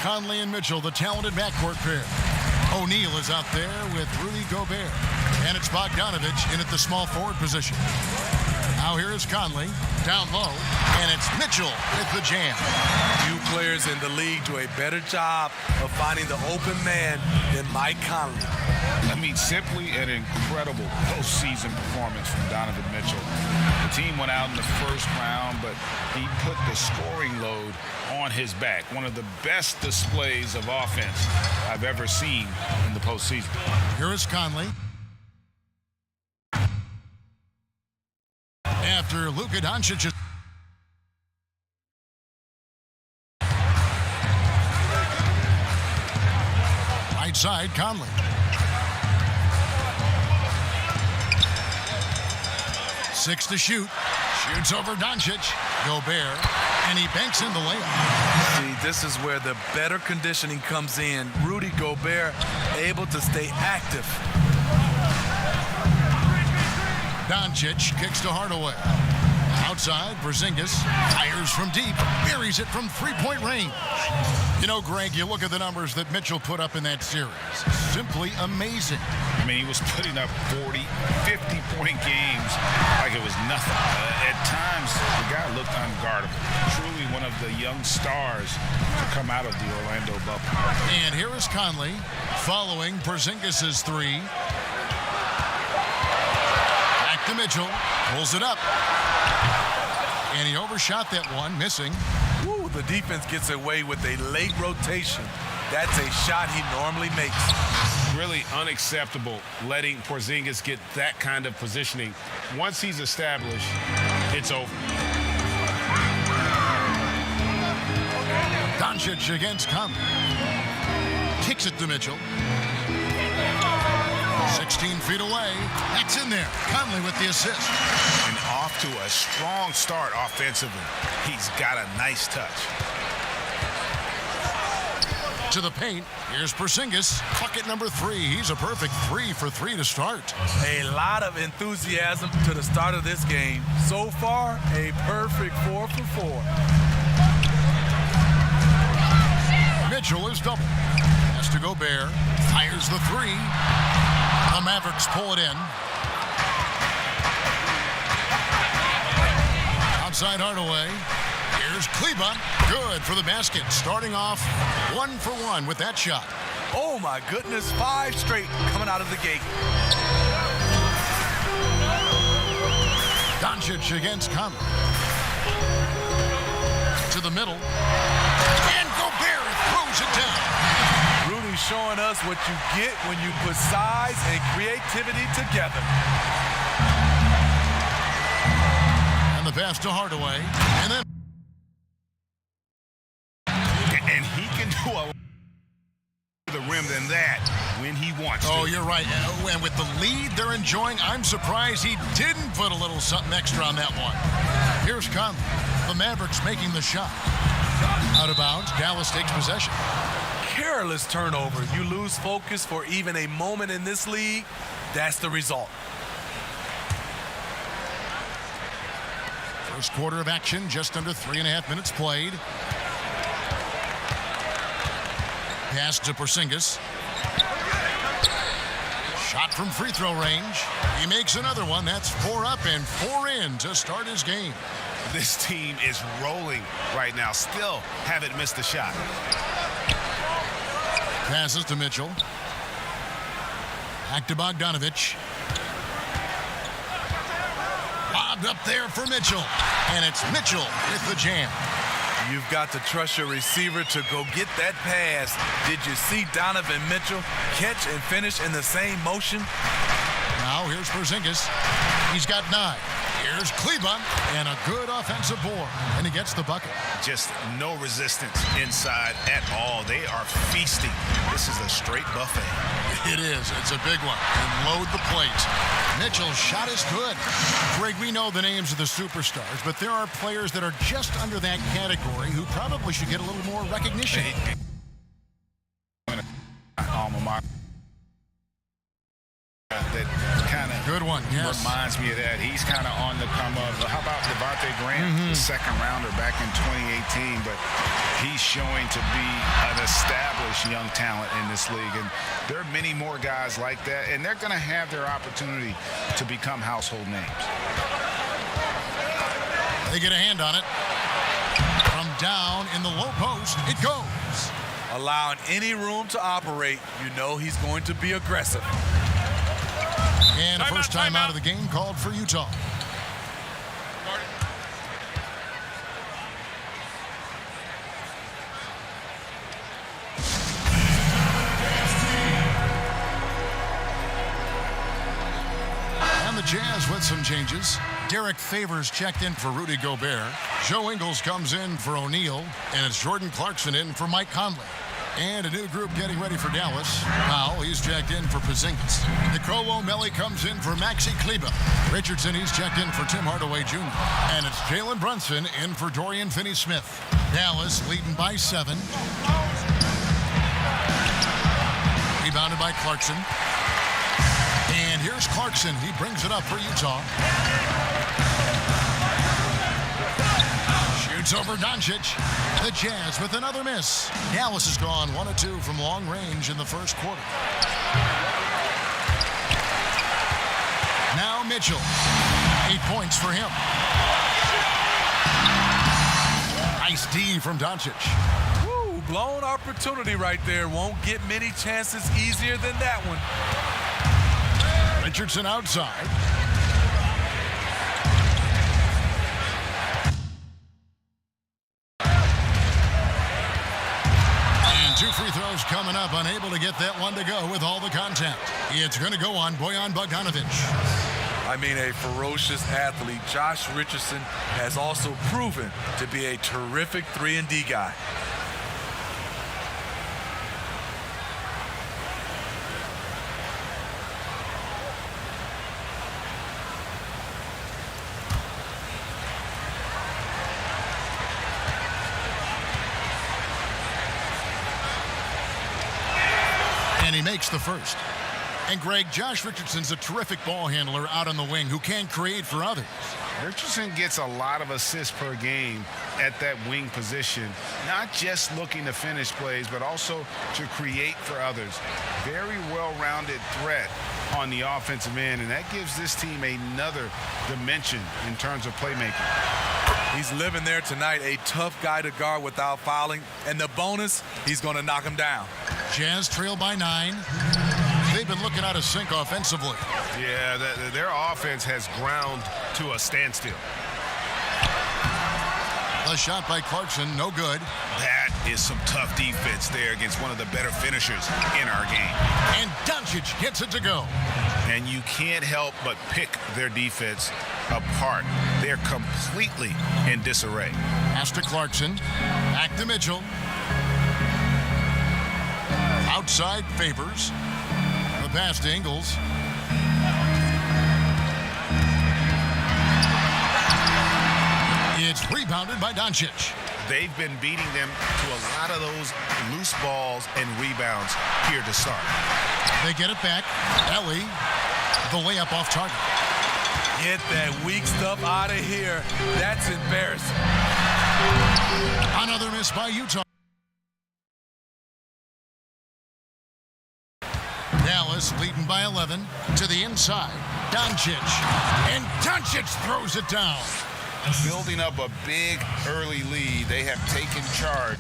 Conley and Mitchell, the talented backcourt pair. O'Neal is out there with Rudy Gobert. And it's Bogdanovich in at the small forward position. Now here is Conley down low, and it's Mitchell with the jam. Few players in the league do a better job of finding the open man than Mike Conley. I mean, simply an incredible postseason performance from Donovan Mitchell. The team went out in the first round, but he put the scoring load on his back. One of the best displays of offense I've ever seen in the postseason. Here is Conley. After Luka Doncic. Right side, Conley. Six to shoot. Shoots over Doncic. Gobert. And he banks in the layup. See, this is where the better conditioning comes in. Rudy Gobert able to stay active. Doncic kicks to Hardaway. Outside, Porzingis fires from deep, buries it from three-point range. You know, Greg, you look at the numbers that Mitchell put up in that series. Simply amazing. I mean, he was putting up 40, 50-point games like it was nothing. At times, the guy looked unguardable. Truly one of the young stars to come out of the Orlando bubble. And here is Conley following Porzingis' three. To Mitchell, pulls it up. And he overshot that one, missing. Ooh, the defense gets away with a late rotation. That's a shot he normally makes. Really unacceptable letting Porzingis get that kind of positioning. Once he's established, it's over. Doncic against Conley. Kicks it to Mitchell. 16 feet away. That's in there. Conley with the assist. And off to a strong start offensively. He's got a nice touch. To the paint. Here's Porzingis. Bucket number 3. He's a perfect 3 for 3 to start. A lot of enthusiasm to the start of this game. So far, a perfect 4 for 4. Mitchell is double. Has to Gobert. Fires the 3. The Mavericks pull it in. Outside Hardaway. Here's Kleba. Good for the basket. Starting off 1 for 1 with that shot. Oh my goodness, 5 straight coming out of the gate. Doncic against Conley. To the middle. And Gobert throws it down. Rudy showing us what you get when you put size and creativity together. And the pass to Hardaway. And then. And he can do a lot to the rim than that when he wants to. Oh, you're right. And with the lead they're enjoying, I'm surprised he didn't put a little something extra on that one. Here's Conley. The Mavericks making the shot. Out of bounds. Dallas takes possession. Careless turnover. You lose focus for even a moment in this league. That's the result. First quarter of action, just under 3.5 minutes played. Pass to Porzingis. Shot from free throw range. He makes another one. That's 4 up and 4 in to start his game. This team is rolling right now. Still haven't missed a shot. Passes to Mitchell. Back to Bogdanovich. Lobbed up there for Mitchell. And it's Mitchell with the jam. You've got to trust your receiver to go get that pass. Did you see Donovan Mitchell catch and finish in the same motion? Now here's Porzingis. He's got 9. Here's Kleba, and a good offensive board, and he gets the bucket. Just no resistance inside at all. They are feasting. This is a straight buffet. It is. It's a big one. And load the plate. Mitchell's shot is good. Greg, we know the names of the superstars, but there are players that are just under that category who probably should get a little more recognition. Alma mater that kind of Good one, yes. Reminds me of that. He's kind of on the come up. How about Devontae Graham, the second rounder back in 2018? But he's showing to be an established young talent in this league. And there are many more guys like that, and they're going to have their opportunity to become household names. They get a hand on it. From down in the low post, it goes. Allowing any room to operate, you know he's going to be aggressive. And a first time out of the game called for Utah. And the Jazz with some changes. Derek Favors checked in for Rudy Gobert. Joe Ingles comes in for O'Neal. And it's Jordan Clarkson in for Mike Conley. And a new group getting ready for Dallas. Powell, he's checked in for Porzingis. Nicolo Melli comes in for Maxi Kleber. Richardson, he's checked in for Tim Hardaway Jr. And it's Jalen Brunson in for Dorian Finney-Smith. Dallas leading by 7. Rebounded by Clarkson. And here's Clarkson. He brings it up for Utah. Shoots over Doncic. The Jazz with another miss. Dallas has gone 1 of 2 from long range in the first quarter. Now Mitchell. 8 points for him. Nice D from Doncic. Woo, blown opportunity right there. Won't get many chances easier than that one. Richardson outside. And 2 free throws coming up. Unable to get that one to go with all the contact. It's going to go on Bojan Bogdanovic. I mean, a ferocious athlete. Josh Richardson has also proven to be a terrific 3-and-D guy. And he makes the first. And Greg, Josh Richardson's a terrific ball handler out on the wing who can create for others. Richardson gets a lot of assists per game at that wing position, not just looking to finish plays, but also to create for others. Very well-rounded threat on the offensive end, and that gives this team another dimension in terms of playmaking. He's living there tonight, a tough guy to guard without fouling, and the bonus, he's going to knock him down. Jazz trail by 9. They've been looking out of sync offensively. Yeah, their offense has ground to a standstill. The shot by Clarkson, no good. That is some tough defense there against one of the better finishers in our game. And Doncic gets it to go. And you can't help but pick their defense apart. They're completely in disarray. Pass to Clarkson. Back to Mitchell. Outside Favors. The pass to Ingles. It's rebounded by Doncic. They've been beating them to a lot of those loose balls and rebounds here to start. They get it back. Ellie, the layup off target. Get that weak stuff out of here. That's embarrassing. Another miss by Utah. Dallas leading by 11 to the inside. Doncic. And Doncic throws it down. Building up a big early lead, they have taken charge.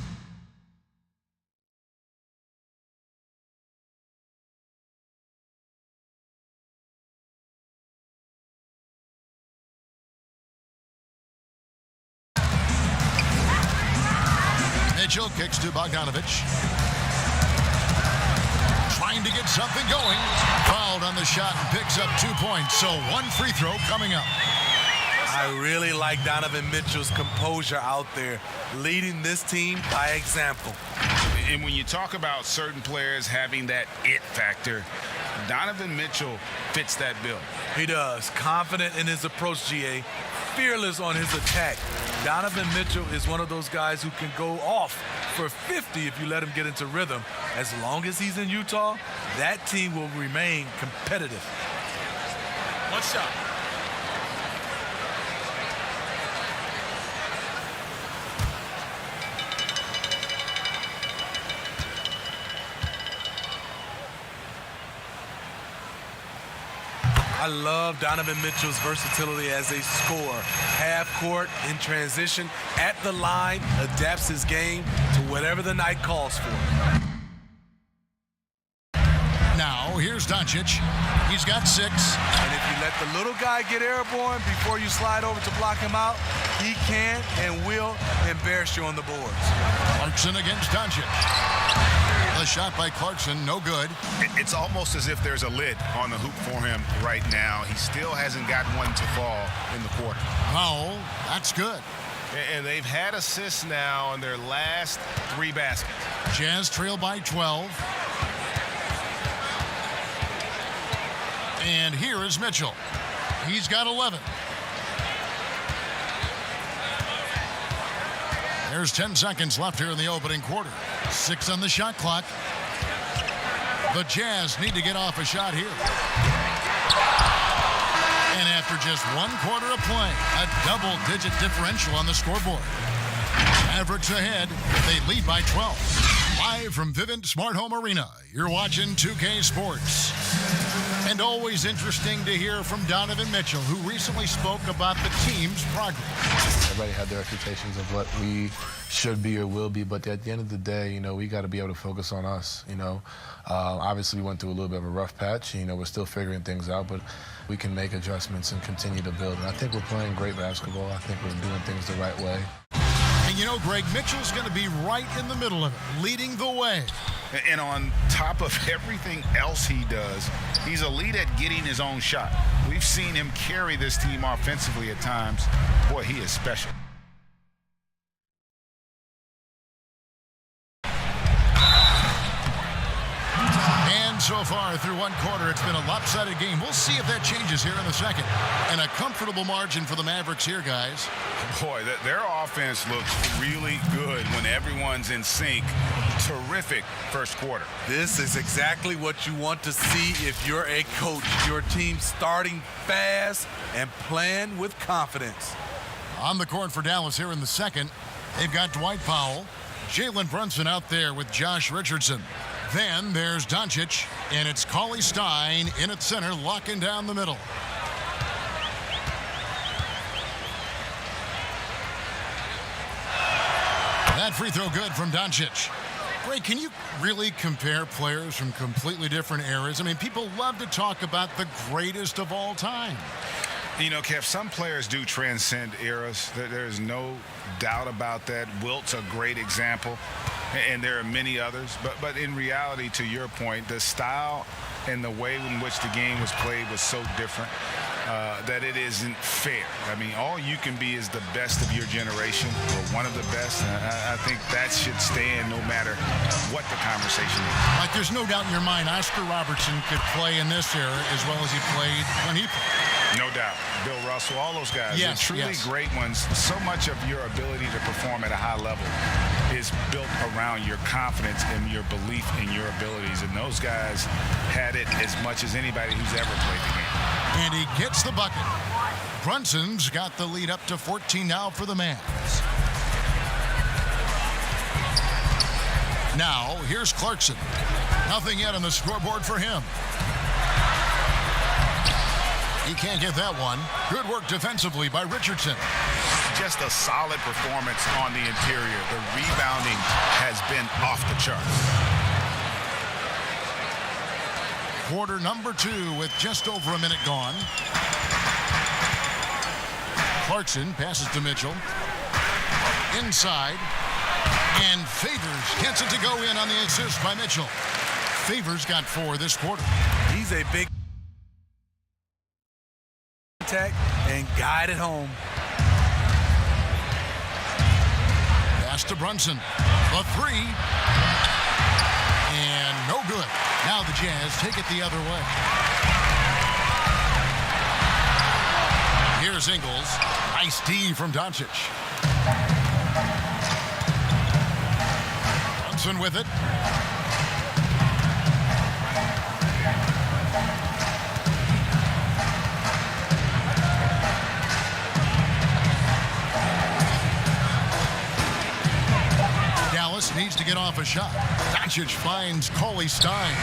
Mitchell kicks to Bogdanovic. Trying to get something going. Fouled on the shot and picks up 2 points. So 1 free throw coming up. I really like Donovan Mitchell's composure out there, leading this team by example. And when you talk about certain players having that it factor, Donovan Mitchell fits that bill. He does. Confident in his approach, GA. Fearless on his attack. Donovan Mitchell is one of those guys who can go off for 50 if you let him get into rhythm. As long as he's in Utah, that team will remain competitive. One shot. I love Donovan Mitchell's versatility as a scorer. Half court, in transition, at the line, adapts his game to whatever the night calls for. Now, here's Doncic. He's got 6. And if you let the little guy get airborne before you slide over to block him out, he can and will embarrass you on the boards. Clarkson against Doncic. The shot by Clarkson, no good. It's almost as if there's a lid on the hoop for him right now. He still hasn't got one to fall in the quarter. Powell, that's good. And they've had assists now on their last 3 baskets. Jazz trail by 12. And here is Mitchell. He's got 11. There's 10 seconds left here in the opening quarter. 6 on the shot clock. The Jazz need to get off a shot here. And after just 1 quarter of play, a double-digit differential on the scoreboard. Mavericks ahead. They lead by 12. Live from Vivint Smart Home Arena, you're watching 2K Sports. And always interesting to hear from Donovan Mitchell, who recently spoke about the team's progress. Everybody had their expectations of what we should be or will be, but at the end of the day, you know, we got to be able to focus on us, you know. Obviously, we went through a little bit of a rough patch. You know, we're still figuring things out, but we can make adjustments and continue to build. And I think we're playing great basketball. I think we're doing things the right way. And you know, Greg, Mitchell's going to be right in the middle of it, leading the way. And on top of everything else he does, he's elite at getting his own shot. We've seen him carry this team offensively at times. Boy, he is special. And so far through 1 quarter, it's been a lopsided game. We'll see if that changes here in the second. And a comfortable margin for the Mavericks here, guys. Boy, their offense looks really good when everyone's in sync. Terrific first quarter. This is exactly what you want to see if you're a coach. Your team starting fast and playing with confidence. On the court for Dallas here in the second, they've got Dwight Powell, Jalen Brunson out there with Josh Richardson. Then there's Doncic, and it's Cauley Stein in at center, locking down the middle. That free throw good from Doncic. Greg, can you really compare players from completely different eras? I mean, people love to talk about the greatest of all time. You know, Kev, some players do transcend eras. There's no doubt about that. Wilt's a great example, and there are many others. But in reality, to your point, the style and the way in which the game was played was so different that it isn't fair. I mean, all you can be is the best of your generation or one of the best. And I think that should stand no matter what the conversation is. Like, there's no doubt in your mind Oscar Robertson could play in this era as well as he played when he played. No doubt. Bill Russell, all those guys. Yes, They're truly great ones. So much of your ability to perform at a high level is built around your confidence and your belief in your abilities. And those guys had it as much as anybody who's ever played the game. And he gets the bucket. Brunson's got the lead up to 14 now for the Mavs. Now, here's Clarkson. Nothing yet on the scoreboard for him. He can't get that one. Good work defensively by Richardson. Just a solid performance on the interior. The rebounding has been off the charts. Quarter number 2 with just over a minute gone. Clarkson passes to Mitchell. Inside. And Favors gets it to go in on the assist by Mitchell. Favors got 4 this quarter. He's a big attack and guide it home. Pass to Brunson. The 3. And no good. Now the Jazz take it the other way. Here's Ingles. Nice D from Doncic. Brunson with it. it off a shot. Doncic finds Cauley Stein.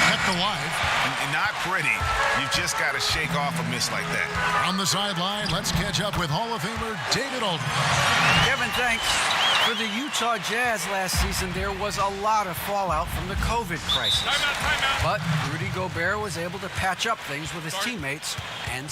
Kept alive. And not pretty. You've just got to shake off a miss like that. On the sideline, let's catch up with Hall of Famer David Aldridge. Kevin, thanks. For the Utah Jazz last season, there was a lot of fallout from the COVID crisis. Timeout. But Rudy Gobert was able to patch up things with his teammates and